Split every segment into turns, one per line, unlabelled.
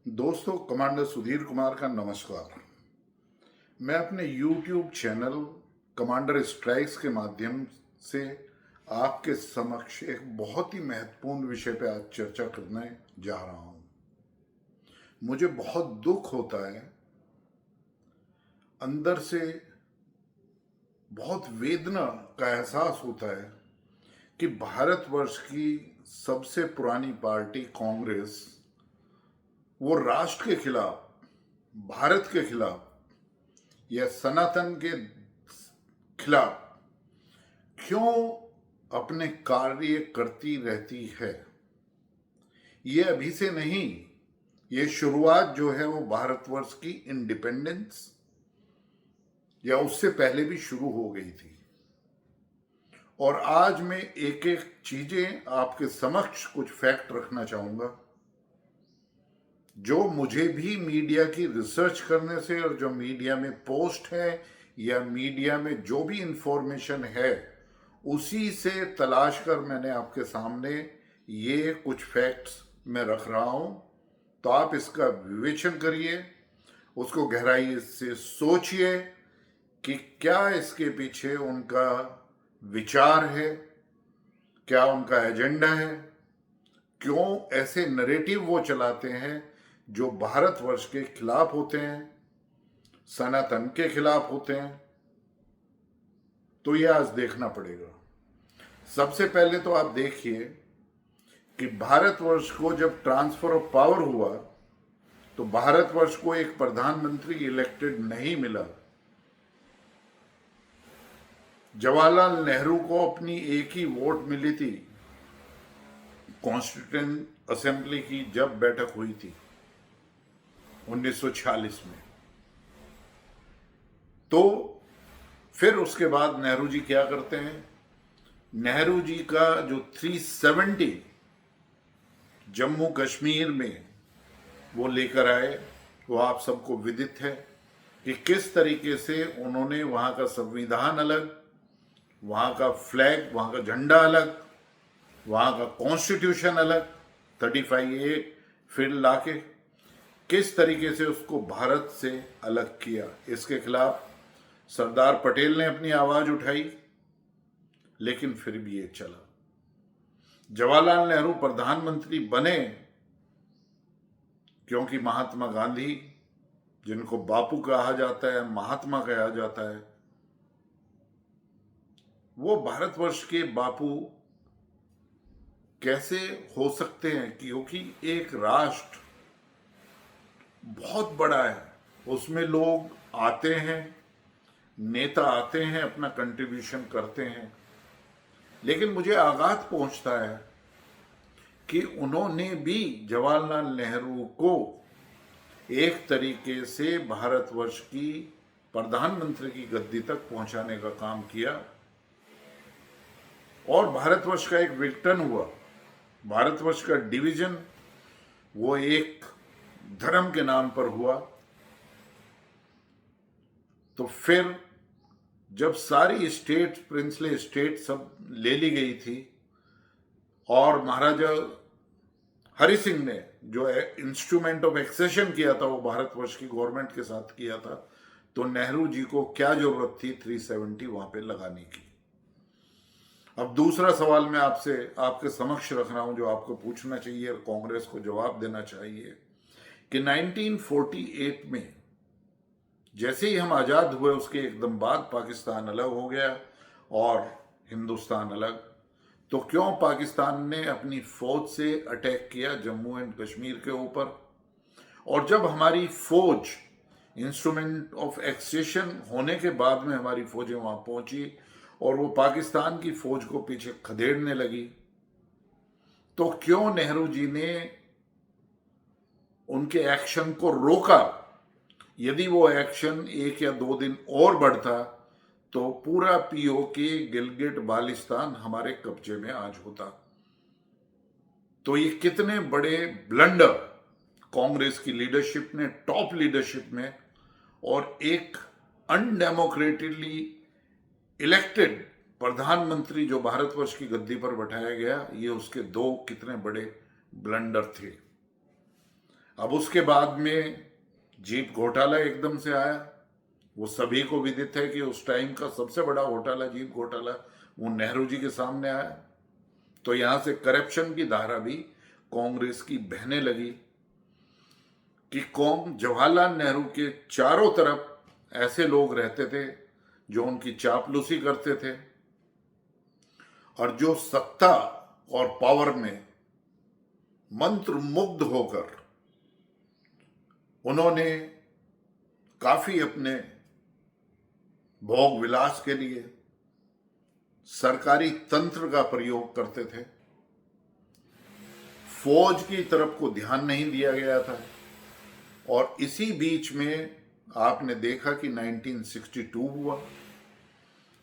दोस्तों, कमांडर सुधीर कुमार का नमस्कार। मैं अपने YouTube चैनल कमांडर स्ट्राइक्स के माध्यम से आपके समक्ष एक बहुत ही महत्वपूर्ण विषय पर आज चर्चा करने जा रहा हूं। मुझे बहुत दुख होता है, अंदर से बहुत वेदना का एहसास होता है कि भारतवर्ष की सबसे पुरानी पार्टी कांग्रेस, वो राष्ट्र के खिलाफ, भारत के खिलाफ या सनातन के खिलाफ क्यों अपने कार्य करती रहती है। ये अभी से नहीं, ये शुरुआत जो है वो भारतवर्ष की इंडिपेंडेंस या उससे पहले भी शुरू हो गई थी। और आज मैं एक एक चीजें आपके समक्ष कुछ फैक्ट रखना चाहूंगा जो मुझे भी मीडिया की रिसर्च करने से और जो मीडिया में पोस्ट है या मीडिया में जो भी इंफॉर्मेशन है उसी से तलाश कर मैंने आपके सामने ये कुछ फैक्ट्स मैं रख रहा हूं। तो आप इसका विवेचन करिए, उसको गहराई से सोचिए कि क्या इसके पीछे उनका विचार है, क्या उनका एजेंडा है, क्यों ऐसे नरेटिव वो चलाते हैं जो भारतवर्ष के खिलाफ होते हैं, सनातन के खिलाफ होते हैं। तो ये आज देखना पड़ेगा। सबसे पहले तो आप देखिए कि भारतवर्ष को जब ट्रांसफर ऑफ पावर हुआ तो भारतवर्ष को एक प्रधानमंत्री इलेक्टेड नहीं मिला। जवाहरलाल नेहरू को अपनी एक ही वोट मिली थी कॉन्स्टिट्यूएंट असेंबली की जब बैठक हुई थी 1946 में। तो फिर उसके बाद नेहरू जी क्या करते हैं, नेहरू जी का जो 370 जम्मू कश्मीर में वो लेकर आए, वो आप सबको विदित है कि किस तरीके से उन्होंने वहां का संविधान अलग, वहां का फ्लैग, वहां का झंडा अलग, वहां का कॉन्स्टिट्यूशन अलग 35A फिर लाके किस तरीके से उसको भारत से अलग किया। इसके खिलाफ सरदार पटेल ने अपनी आवाज उठाई, लेकिन फिर भी ये चला। जवाहरलाल नेहरू प्रधानमंत्री बने क्योंकि महात्मा गांधी, जिनको बापू कहा जाता है, महात्मा कहा जाता है, वो भारतवर्ष के बापू कैसे हो सकते हैं, क्योंकि एक राष्ट्र बहुत बड़ा है, उसमें लोग आते हैं, नेता आते हैं, अपना कंट्रीब्यूशन करते हैं, लेकिन मुझे आघात पहुंचता है कि उन्होंने भी जवाहरलाल नेहरू को एक तरीके से भारतवर्ष की प्रधानमंत्री की गद्दी तक पहुंचाने का काम किया और भारतवर्ष का एक विघटन हुआ, भारतवर्ष का डिवीजन वो एक धर्म के नाम पर हुआ। तो फिर जब सारी स्टेट, प्रिंसली स्टेट सब ले ली गई थी और महाराजा हरि सिंह ने जो इंस्ट्रूमेंट ऑफ एक्सेशन किया था वो भारतवर्ष की गवर्नमेंट के साथ किया था, तो नेहरू जी को क्या जरूरत थी 370 वहां पे लगाने की। अब दूसरा सवाल मैं आपसे आपके समक्ष रख रहा हूं जो आपको पूछना चाहिए और कांग्रेस को जवाब देना चाहिए कि 1948 में जैसे ही हम आजाद हुए उसके एकदम बाद पाकिस्तान अलग हो गया और हिंदुस्तान अलग, तो क्यों पाकिस्तान ने अपनी फौज से अटैक किया जम्मू एंड कश्मीर के ऊपर। और जब हमारी फौज इंस्ट्रूमेंट ऑफ एक्सेशन होने के बाद में हमारी फौजें वहां पहुंची और वो पाकिस्तान की फौज को पीछे खदेड़ने लगी, तो क्यों नेहरू जी ने उनके एक्शन को रोका। यदि वो एक्शन 1 या 2 दिन और बढ़ता तो पूरा पीओके गिलगिट बाल्टिस्तान हमारे कब्जे में आज होता। तो ये कितने बड़े ब्लंडर कांग्रेस की लीडरशिप ने, टॉप लीडरशिप में, और एक अनडेमोक्रेटिकली इलेक्टेड प्रधानमंत्री जो भारतवर्ष की गद्दी पर बैठाया गया, ये उसके 2 कितने बड़े ब्लंडर थे। अब उसके बाद में जीप घोटाला एकदम से आया। वो सभी को विदित है कि उस टाइम का सबसे बड़ा घोटाला, जीप घोटाला, वो नेहरू जी के सामने आया। तो यहां से करप्शन की धारा भी कांग्रेस की बहने लगी कि कौन, जवाहरलाल नेहरू के चारों तरफ ऐसे लोग रहते थे जो उनकी चापलूसी करते थे और जो सत्ता और पावर में मंत्र मुग्ध होकर उन्होंने काफी अपने भोग विलास के लिए सरकारी तंत्र का प्रयोग करते थे। फौज की तरफ को ध्यान नहीं दिया गया था। और इसी बीच में आपने देखा कि 1962 हुआ।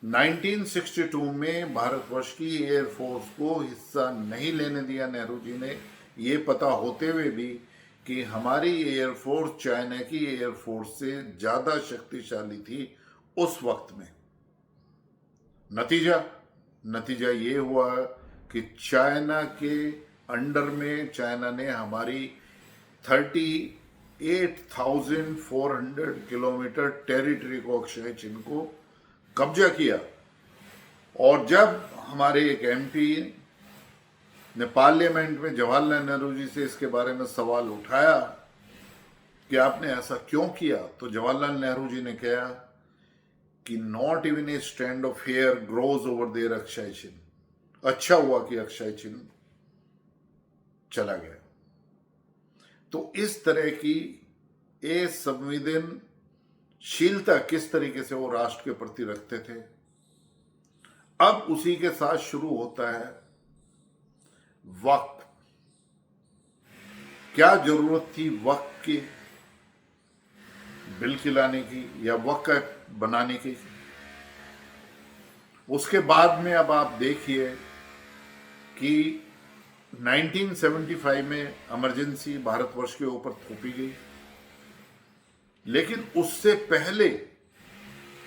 1962 में भारतवर्ष की एयरफोर्स को हिस्सा नहीं लेने दिया नेहरू जी ने, ये पता होते हुए भी कि हमारी एयरफोर्स चाइना की एयरफोर्स से ज्यादा शक्तिशाली थी उस वक्त में। नतीजा ये हुआ कि चाइना के अंडर में चाइना ने हमारी 38,400 किलोमीटर टेरिटरी को, अक्षय चिन्ह को कब्जा किया। और जब हमारे एक एमपी ने पार्लियामेंट में जवाहरलाल नेहरू जी से इसके बारे में सवाल उठाया कि आपने ऐसा क्यों किया, तो जवाहरलाल नेहरू जी ने कहा कि not even a stand of hair grows over there Akshay चिन्ह। अच्छा हुआ कि अक्षय चिन्ह चला गया। तो इस तरह की संवेदनशीलता किस तरीके से वो राष्ट्र के प्रति रखते थे। अब उसी के साथ शुरू होता है वक्फ। क्या जरूरत थी वक्फ की बिल की लाने की या वक्फ बनाने की। उसके बाद में अब आप देखिए कि 1975 में इमरजेंसी भारतवर्ष के ऊपर थोपी गई, लेकिन उससे पहले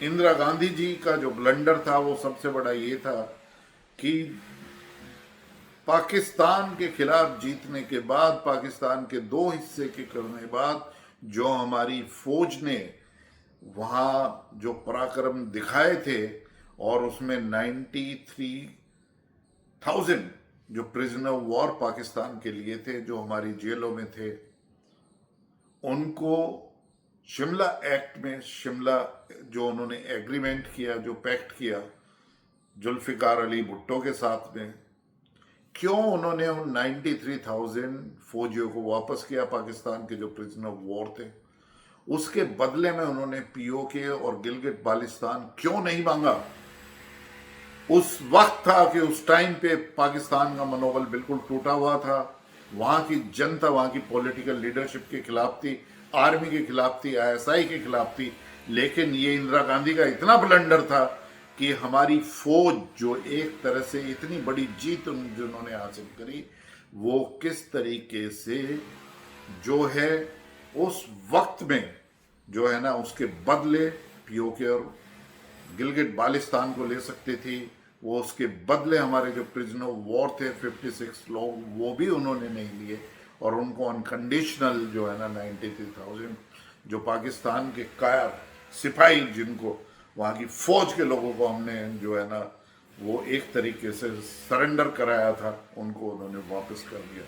इंदिरा गांधी जी का जो ब्लंडर था वो सबसे बड़ा ये था कि पाकिस्तान के खिलाफ जीतने के बाद, पाकिस्तान के 2 हिस्से के करने बाद जो हमारी फौज ने वहां जो पराक्रम दिखाए थे और उसमें 93,000 जो प्रिजनर वॉर पाकिस्तान के लिए थे, जो हमारी जेलों में थे, उनको शिमला एक्ट में, शिमला जो उन्होंने एग्रीमेंट किया, जो पैक्ट किया जुल्फिकार अली भुट्टो के साथ में, क्यों उन्होंने उन 93,000 फौजियों को वापस किया, पाकिस्तान के जो प्रिजनर वॉर थे, उसके बदले में उन्होंने पीओके और गिलगिट बाल्टिस्तान क्यों नहीं मांगा। उस वक्त था कि उस टाइम पे पाकिस्तान का मनोबल बिल्कुल टूटा हुआ था। वहां की जनता वहां की पॉलिटिकल लीडरशिप के खिलाफ थी, आर्मी के खिलाफ थी, आईएसआई के खिलाफ थी। लेकिन ये इंदिरा गांधी का इतना ब्लंडर था कि हमारी फौज जो एक तरह से इतनी बड़ी जीत जिन्होंने हासिल करी, वो किस तरीके से जो है उस वक्त में जो है ना, उसके बदले पीओके और गिलगिट बाल्टिस्तान को ले सकती थी। वो उसके बदले हमारे जो प्रिजनर वॉर थे 56 लोग, वो भी उन्होंने नहीं लिए और उनको अनकंडीशनल जो है ना 93,000 जो पाकिस्तान के कायर सिपाही, जिनको वहाँ की फौज के लोगों को हमने जो है ना वो एक तरीके से सरेंडर कराया था, उनको उन्होंने वापस कर दिया।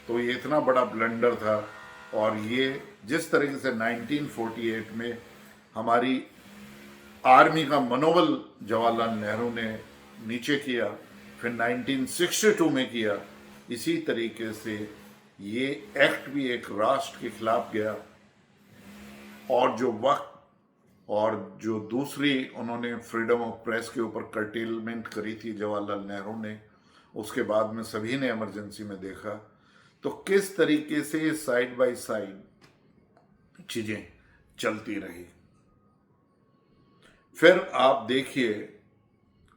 तो ये इतना बड़ा ब्लंडर था। और ये जिस तरीके से 1948 में हमारी आर्मी का मनोबल जवाहरलाल नेहरू ने नीचे किया, फिर 1962 में किया, इसी तरीके से ये एक्ट भी एक राष्ट्र के खिलाफ गया। और जो वक्त और जो दूसरी उन्होंने फ्रीडम ऑफ प्रेस के ऊपर कर्टेलमेंट करी थी जवाहरलाल नेहरू ने, उसके बाद में सभी ने इमरजेंसी में देखा तो किस तरीके से साइड बाय साइड चीजें चलती रही। फिर आप देखिए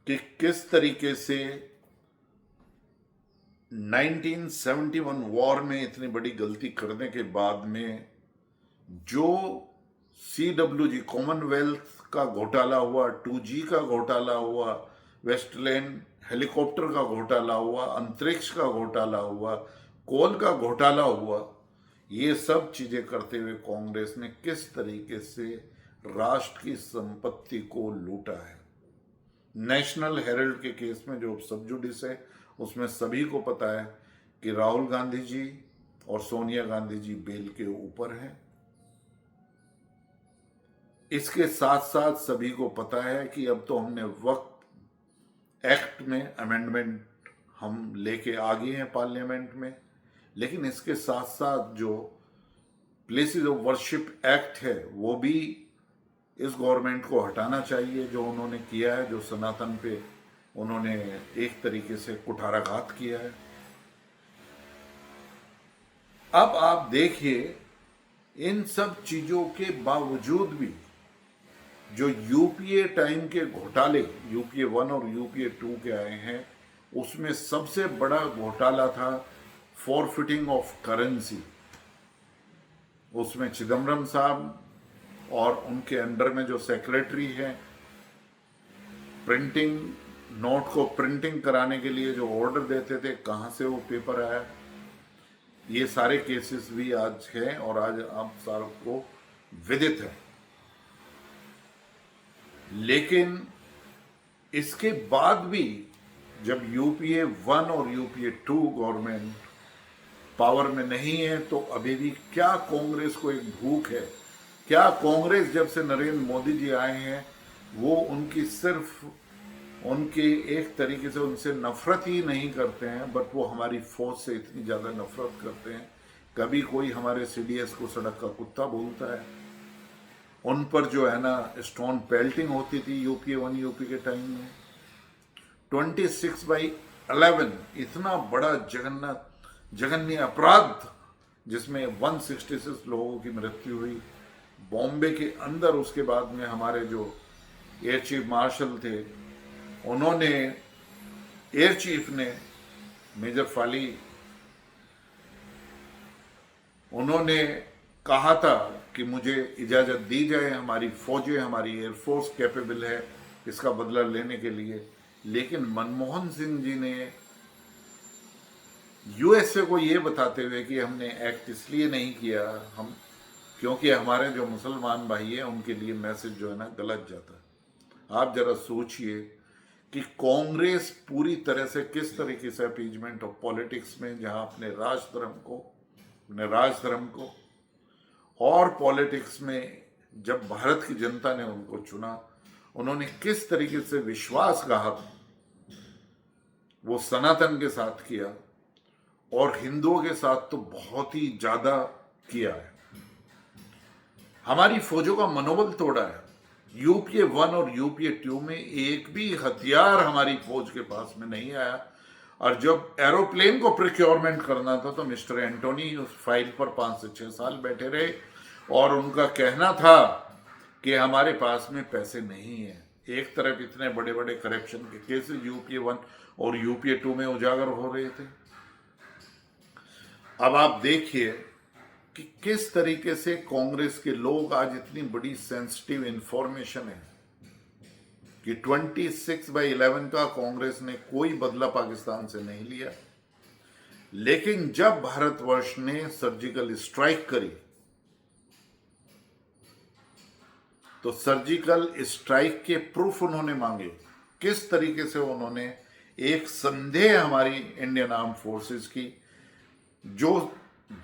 कि किस तरीके से 1971 वॉर में इतनी बड़ी गलती करने के बाद में जो CWG कॉमनवेल्थ का घोटाला हुआ, 2G का घोटाला हुआ, वेस्टलैंड हेलीकॉप्टर का घोटाला हुआ, अंतरिक्ष का घोटाला हुआ, कोल का घोटाला हुआ, ये सब चीजें करते हुए कांग्रेस ने किस तरीके से राष्ट्र की संपत्ति को लूटा है। नेशनल हेराल्ड के केस में जो सब जुडिस है उसमें सभी को पता है कि राहुल गांधी जी और सोनिया गांधी जी बेल के ऊपर हैं। इसके साथ साथ सभी को पता है कि अब तो हमने वक्फ एक्ट में अमेंडमेंट हम लेके आ गए हैं पार्लियामेंट में, लेकिन इसके साथ साथ जो प्लेसेस ऑफ वर्शिप एक्ट है वो भी इस गवर्नमेंट को हटाना चाहिए। जो उन्होंने किया है, जो सनातन पे उन्होंने एक तरीके से कुठाराघात किया है। अब आप देखिए, इन सब चीजों के बावजूद भी जो यूपीए टाइम के घोटाले यूपीए 1 और यूपीए 2 के आए हैं, उसमें सबसे बड़ा घोटाला था फॉरफिटिंग ऑफ करेंसी। उसमें चिदम्बरम साहब और उनके अंडर में जो सेक्रेटरी है, प्रिंटिंग नोट को प्रिंटिंग कराने के लिए जो ऑर्डर देते थे, कहां से वो पेपर आया, ये सारे केसेस भी आज हैं और आज आप सबको विदित है। लेकिन इसके बाद भी जब यूपीए 1 और यूपीए 2 गवर्नमेंट पावर में नहीं है, तो अभी भी क्या कांग्रेस को एक भूख है? क्या कांग्रेस जब से नरेंद्र मोदी जी आए हैं वो उनकी सिर्फ उनके एक तरीके से उनसे नफरत ही नहीं करते हैं, बट वो हमारी फौज से इतनी ज्यादा नफरत करते हैं। कभी कोई हमारे सीडीएस को सड़क का कुत्ता बोलता है, उन पर जो है ना स्टोन पेल्टिंग होती थी यूपीए 1 यूपी के टाइम में। 26/11 इतना बड़ा जघन्य अपराध जिसमें 166 लोगों की मृत्यु हुई बॉम्बे के अंदर। उसके बाद में हमारे जो एयर चीफ मार्शल थे, उन्होंने एयर चीफ ने मेजर फाली, उन्होंने कहा था कि मुझे इजाजत दी जाए, हमारी फौजें हमारी एयरफोर्स कैपेबल है इसका बदला लेने के लिए। लेकिन मनमोहन सिंह जी ने यूएसए को ये बताते हुए कि हमने एक्ट इसलिए नहीं किया हम क्योंकि हमारे जो मुसलमान भाई हैं उनके लिए मैसेज जो है ना गलत जाता है। आप जरा सोचिए कि कांग्रेस पूरी तरह से किस तरीके से अपीजमेंट ऑफ पॉलिटिक्स में, जहां अपने राज धर्म को और पॉलिटिक्स में जब भारत की जनता ने उनको चुना, उन्होंने किस तरीके से विश्वासघात वो सनातन के साथ किया और हिंदुओं के साथ तो बहुत ही ज्यादा किया है। हमारी फौजों का मनोबल तोड़ा है। यूपीए 1 और यूपीए 2 में एक भी हथियार हमारी फौज के पास में नहीं आया, और जब एरोप्लेन को प्रिक्योरमेंट करना था तो मिस्टर एंटोनी उस फाइल पर 5 से 6 साल बैठे रहे और उनका कहना था कि हमारे पास में पैसे नहीं है। एक तरफ इतने बड़े बड़े करप्शन के केसेस यूपीए 1 और यूपीए 2 में उजागर हो रहे थे। अब आप देखिए कि किस तरीके से कांग्रेस के लोग आज इतनी बड़ी सेंसिटिव इंफॉर्मेशन है कि 26/11 का कांग्रेस ने कोई बदला पाकिस्तान से नहीं लिया, लेकिन जब भारतवर्ष ने सर्जिकल स्ट्राइक करी तो सर्जिकल स्ट्राइक के प्रूफ उन्होंने मांगे। किस तरीके से उन्होंने एक संदेह हमारी इंडियन आर्म फोर्सेस की, जो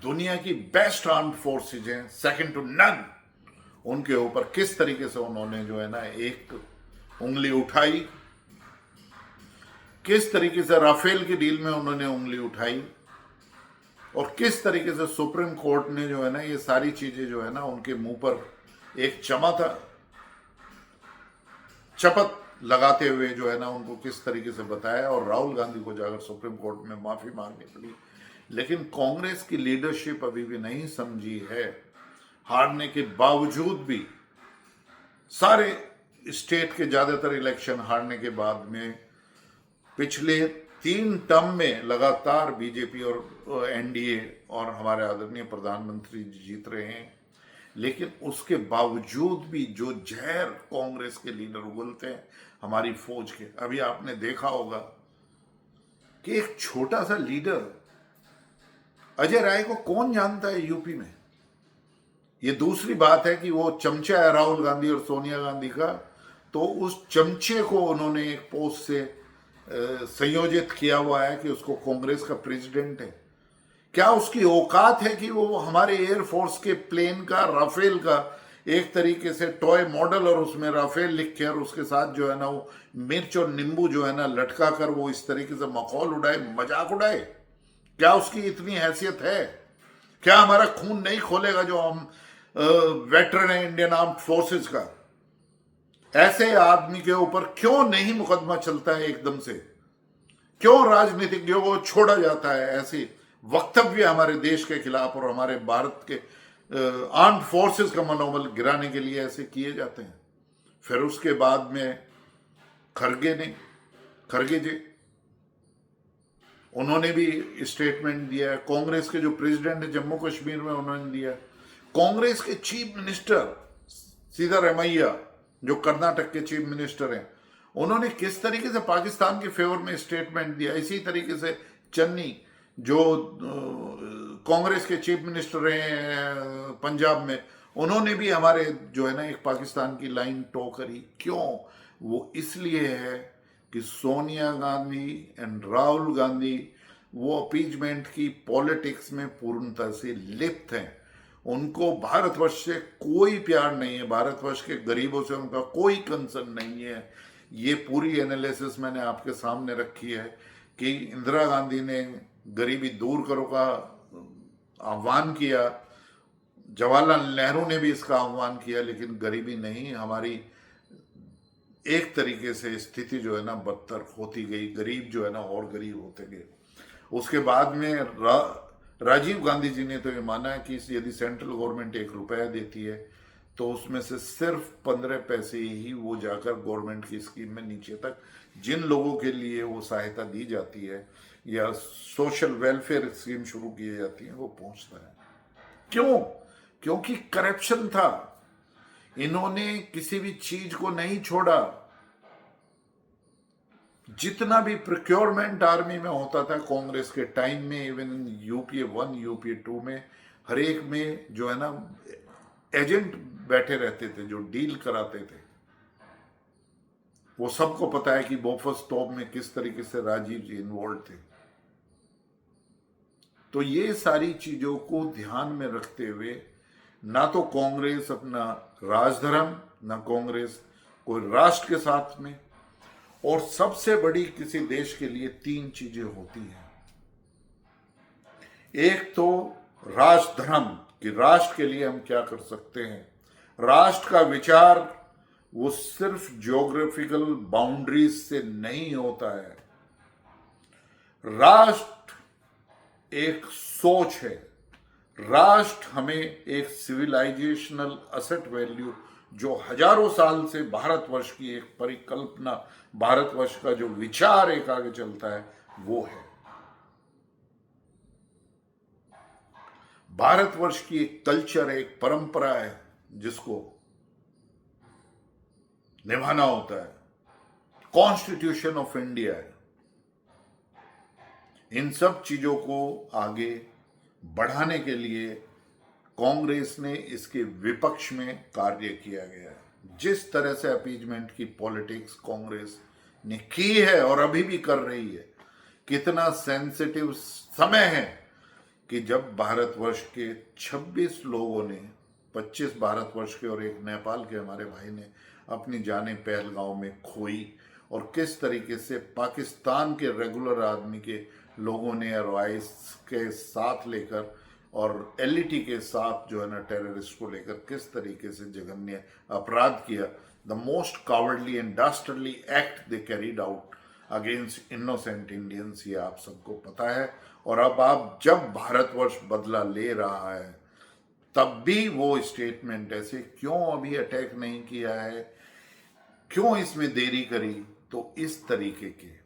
दुनिया की बेस्ट आर्म्ड फोर्सेज हैं, सेकंड टू नन, उनके ऊपर किस तरीके से उन्होंने जो है ना एक उंगली उठाई, किस तरीके से राफेल की डील में उन्होंने उंगली उठाई, और किस तरीके से सुप्रीम कोर्ट ने जो है ना ये सारी चीजें जो है ना उनके मुंह पर एक चपत लगाते हुए जो है ना उनको किस तरीके से बताया, और राहुल गांधी को जाकर सुप्रीम कोर्ट में माफी मांगनी पड़ी। लेकिन कांग्रेस की लीडरशिप अभी भी नहीं समझी है। हारने के बावजूद भी, सारे स्टेट के ज्यादातर इलेक्शन हारने के बाद में, पिछले 3 टर्म में लगातार बीजेपी और एनडीए और हमारे आदरणीय प्रधानमंत्री जी जीत रहे हैं, लेकिन उसके बावजूद भी जो जहर कांग्रेस के लीडर उगलते हैं हमारी फौज के। अभी आपने देखा होगा कि एक छोटा सा लीडर अजय राय को कौन जानता है यूपी में? ये दूसरी बात है कि वो चमचा है राहुल गांधी और सोनिया गांधी का, तो उस चमचे को उन्होंने एक पोस्ट से संयोजित किया हुआ है कि उसको कांग्रेस का प्रेसिडेंट है। क्या उसकी औकात है कि वो हमारे एयरफोर्स के प्लेन का, राफेल का एक तरीके से टॉय मॉडल और उसमें राफेल लिख के और उसके साथ जो है ना वो मिर्च और नींबू जो है ना लटका कर वो इस तरीके से मखौल उड़ाए, मजाक उड़ाए? क्या उसकी इतनी हैसियत है? क्या हमारा खून नहीं खोलेगा जो हम वेटरन है इंडियन आर्म्ड फोर्सेस का? ऐसे आदमी के ऊपर क्यों नहीं मुकदमा चलता है एकदम से? क्यों राजनीतिज्ञों को छोड़ा जाता है? ऐसे वक्तव्य हमारे देश के खिलाफ और हमारे भारत के आर्म्ड फोर्सेस का मनोबल गिराने के लिए ऐसे किए जाते हैं। फिर उसके बाद में खरगे जी उन्होंने भी स्टेटमेंट दिया है। कांग्रेस के जो प्रेसिडेंट है जम्मू कश्मीर में उन्होंने दिया। कांग्रेस के चीफ मिनिस्टर सिद्धारमैया जो कर्नाटक के चीफ मिनिस्टर हैं, उन्होंने किस तरीके से पाकिस्तान के फेवर में स्टेटमेंट दिया। इसी तरीके से चन्नी जो कांग्रेस के चीफ मिनिस्टर हैं पंजाब में, उन्होंने भी हमारे जो है ना एक पाकिस्तान की लाइन टो करी। क्यों? वो इसलिए है कि सोनिया गांधी एंड राहुल गांधी वो अपीजमेंट की पॉलिटिक्स में पूर्णतः से लिप्त हैं। उनको भारतवर्ष से कोई प्यार नहीं है, भारतवर्ष के गरीबों से उनका कोई कंसर्न नहीं है। ये पूरी एनालिसिस मैंने आपके सामने रखी है कि इंदिरा गांधी ने गरीबी दूर करो का आह्वान किया, जवाहरलाल नेहरू ने भी इसका आह्वान किया, लेकिन गरीबी नहीं, हमारी एक तरीके से स्थिति जो है ना बदतर होती गई, गरीब जो है ना और गरीब होते गए। उसके बाद में राजीव गांधी जी ने तो ये माना है कि यदि सेंट्रल गवर्नमेंट 1 रुपया देती है तो उसमें से सिर्फ 15 पैसे ही वो जाकर गवर्नमेंट की स्कीम में नीचे तक जिन लोगों के लिए वो सहायता दी जाती है या सोशल वेलफेयर स्कीम शुरू की जाती है वो पहुंचता है। क्यों? क्योंकि करप्शन था। इन्होंने किसी भी चीज को नहीं छोड़ा। जितना भी प्रोक्योरमेंट आर्मी में होता था कांग्रेस के टाइम में, इवन यूपीए 1 यूपीए 2 में, हर एक में जो है ना एजेंट बैठे रहते थे जो डील कराते थे। वो सबको पता है कि बोफर्स टॉप में किस तरीके से राजीव जी इन्वॉल्व थे। तो ये सारी चीजों को ध्यान में रखते हुए ना तो कांग्रेस अपना राजधर्म, ना कांग्रेस कोई राष्ट्र के साथ में, और सबसे बड़ी किसी देश के लिए 3 चीजें होती हैं। एक तो राष्ट्रधर्म कि राष्ट्र के लिए हम क्या कर सकते हैं। राष्ट्र का विचार वो सिर्फ ज्योग्राफिकल बाउंड्रीज से नहीं होता है। राष्ट्र एक सोच है। राष्ट्र हमें एक सिविलाइजेशनल असेट वैल्यू जो हजारों साल से भारतवर्ष की एक परिकल्पना, भारतवर्ष का जो विचार एक आगे चलता है वो है। भारतवर्ष की एक कल्चर है, एक परंपरा है जिसको निभाना होता है। कॉन्स्टिट्यूशन ऑफ इंडिया है। इन सब चीजों को आगे बढ़ाने के लिए कांग्रेस ने इसके विपक्ष में कार्य किया गया है। जिस तरह से अपीजमेंट की पॉलिटिक्स कांग्रेस ने की है और अभी भी कर रही है, कितना सेंसिटिव समय है कि जब भारतवर्ष के 26 लोगों ने, 25 भारतवर्ष के और एक नेपाल के हमारे भाई ने अपनी जानें पहलगांव में खोई, और किस तरीके से पाकिस्तान के रेगुलर आदमी के लोगों ने ROIs के साथ लेकर और LET के साथ जो है ना टेररिस्ट को लेकर किस तरीके से जघन्य अपराध किया। The most cowardly and dastardly act they carried out against innocent Indians, ये आप सबको पता है। और अब आप जब भारतवर्ष बदला ले रहा है तब भी वो स्टेटमेंट ऐसे क्यों अभी अटैक नहीं किया है, क्यों इसमें देरी करी? तो इस तरीके के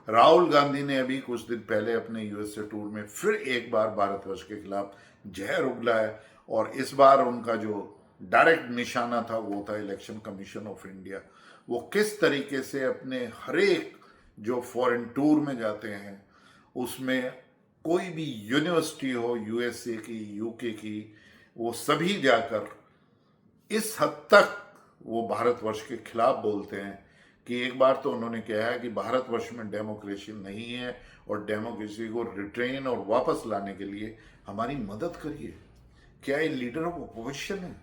राहुल गांधी ने अभी कुछ दिन पहले अपने USA टूर में फिर एक बार भारतवर्ष के खिलाफ जहर उगला है, और इस बार उनका जो डायरेक्ट निशाना था वो था इलेक्शन कमीशन ऑफ इंडिया। वो किस तरीके से अपने हर एक जो फॉरेन टूर में जाते हैं उसमें कोई भी यूनिवर्सिटी हो, यूएसए की, यूके की, वो सभी जाकर इस हद तक वो भारतवर्ष के खिलाफ बोलते हैं कि एक बार तो उन्होंने कहा है कि भारतवर्ष में डेमोक्रेसी नहीं है और डेमोक्रेसी को रिट्रेन और वापस लाने के लिए हमारी मदद करिए। क्या ये लीडर ऑफ अपोजिशन है?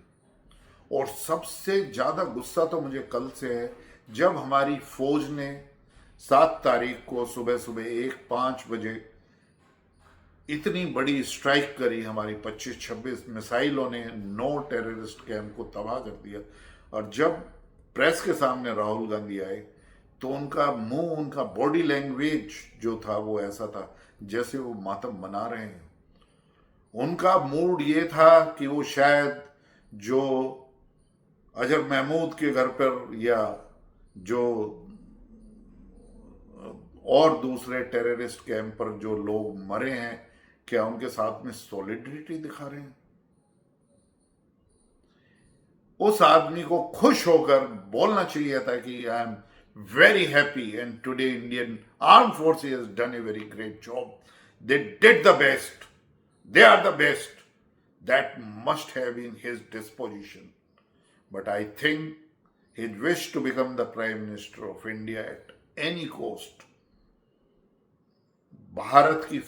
और सबसे ज्यादा गुस्सा तो मुझे कल से है, जब हमारी फौज ने 7 तारीख को सुबह सुबह 1-5 बजे इतनी बड़ी स्ट्राइक करी, हमारी 25-26 मिसाइलों ने 9 टेररिस्ट कैंप को तबाह कर दिया। और जब प्रेस के सामने राहुल गांधी आए तो उनका मुंह, उनका बॉडी लैंग्वेज जो था वो ऐसा था जैसे वो मातम मना रहे हैं। उनका मूड ये था कि वो शायद जो अजहर महमूद के घर पर या जो और दूसरे टेररिस्ट कैंप पर जो लोग मरे हैं, क्या उनके साथ में सॉलिडरिटी दिखा रहे हैं? उस आदमी को खुश होकर बोलना चाहिए था कि I am very happy and today Indian arm forces has done a very great job, they did the best, they are the best. That must have been his disposition. But I think he wished to become the Prime Minister of India at any cost. Bharat की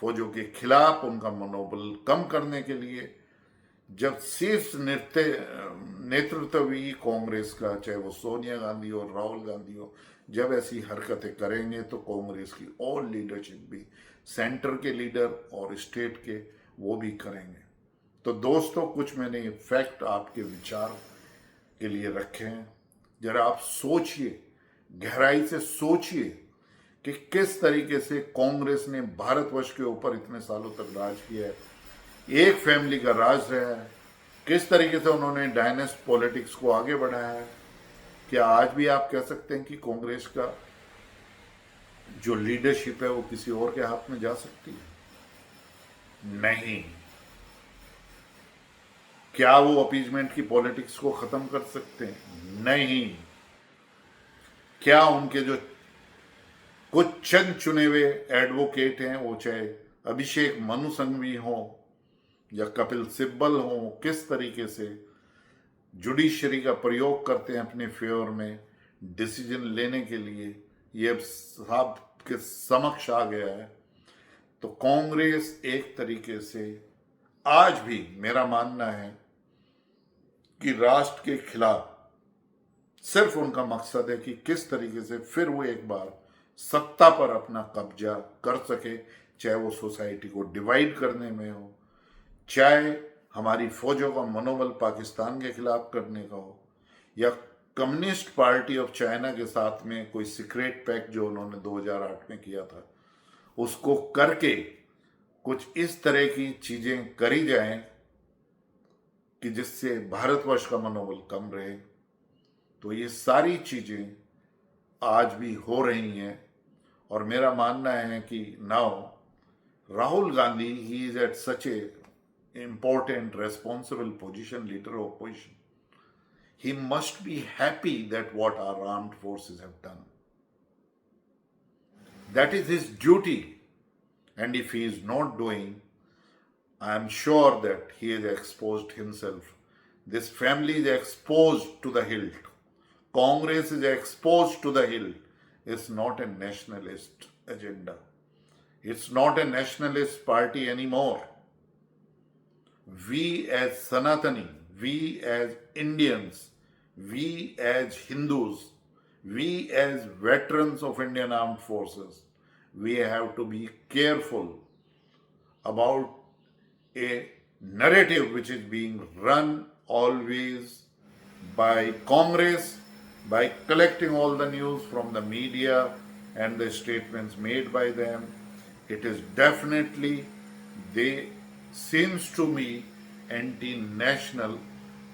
फौजों के खिलाफ उनका मनोबल कम करने के लिए जब शीर्ष नेतृत्व भी कांग्रेस का, चाहे वो सोनिया गांधी और राहुल गांधी हो, जब ऐसी हरकतें करेंगे तो कांग्रेस की और लीडरशिप भी, सेंटर के लीडर और स्टेट के, वो भी करेंगे। तो दोस्तों, कुछ मैंने फैक्ट आपके विचार के लिए रखे हैं। जरा आप सोचिए, गहराई से सोचिए कि किस तरीके से कांग्रेस ने भारतवर्ष के ऊपर इतने सालों तक राज किया है, एक फैमिली का राज रहा है, किस तरीके से उन्होंने डायनेस्ट पॉलिटिक्स को आगे बढ़ाया है। क्या आज भी आप कह सकते हैं कि कांग्रेस का जो लीडरशिप है वो किसी और के हाथ में जा सकती है? नहीं। क्या वो अपीजमेंट की पॉलिटिक्स को खत्म कर सकते हैं? नहीं। क्या उनके जो कुछ चंद चुने हुए एडवोकेट हैं, वो चाहे अभिषेक मनु संघवी हो या कपिल सिब्बल हो, किस तरीके से जुडिशरी का प्रयोग करते हैं अपने फेवर में डिसीजन लेने के लिए, ये अब साहब के समक्ष आ गया है। तो कांग्रेस एक तरीके से आज भी, मेरा मानना है कि राष्ट्र के खिलाफ सिर्फ उनका मकसद है कि किस तरीके से फिर वो एक बार सत्ता पर अपना कब्जा कर सके, चाहे वो सोसाइटी को डिवाइड करने में हो, चाहे हमारी फौजों का मनोबल पाकिस्तान के खिलाफ करने का हो, या कम्युनिस्ट पार्टी ऑफ चाइना के साथ में कोई सीक्रेट पैक्ट जो उन्होंने 2008 में किया था, उसको करके कुछ इस तरह की चीजें करी जाएं कि जिससे भारतवर्ष का मनोबल कम रहे। तो ये सारी चीजें आज भी हो रही हैं और मेरा मानना है कि now Rahul Gandhi, he is at such A important, responsible position, leader of opposition. He must be happy that what our armed forces have done. That is his duty. And if he is not doing, I am sure that he has exposed himself. This family is exposed to the hilt. Congress is exposed to the hilt. It's not a nationalist agenda. It's not a nationalist party anymore. We as Sanatani, we as Indians, we as Hindus, we as veterans of Indian armed forces, we have to be careful about a narrative which is being run always by Congress, by collecting all the news from the media and the statements made by them. It is definitely, they seems to me anti-national,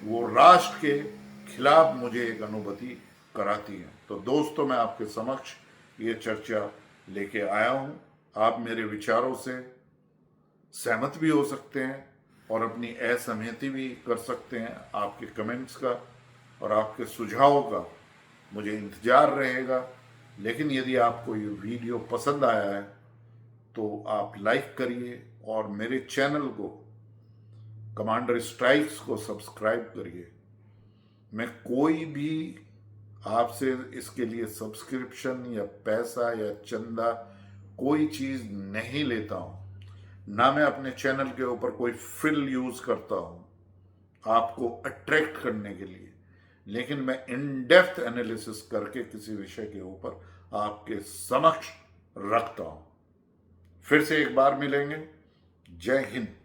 वो राष्ट्र के खिलाफ मुझे एक अनुभूति कराती है। तो दोस्तों, मैं आपके समक्ष ये चर्चा लेके आया हूँ। आप मेरे विचारों से सहमत भी हो सकते हैं और अपनी असहमति भी कर सकते हैं। आपके कमेंट्स का और आपके सुझावों का मुझे इंतजार रहेगा। लेकिन यदि आपको ये वीडियो पसंद आया है तो आप लाइक करिए और मेरे चैनल को कमांडर स्ट्राइक्स को सब्सक्राइब करिए। मैं कोई भी आपसे इसके लिए सब्सक्रिप्शन या पैसा या चंदा कोई चीज नहीं लेता हूं, ना मैं अपने चैनल के ऊपर कोई फिल यूज करता हूं आपको अट्रैक्ट करने के लिए, लेकिन मैं इन डेप्थ एनालिसिस करके किसी विषय के ऊपर आपके समक्ष रखता हूं। फिर से एक बार मिलेंगे। जय हिंद।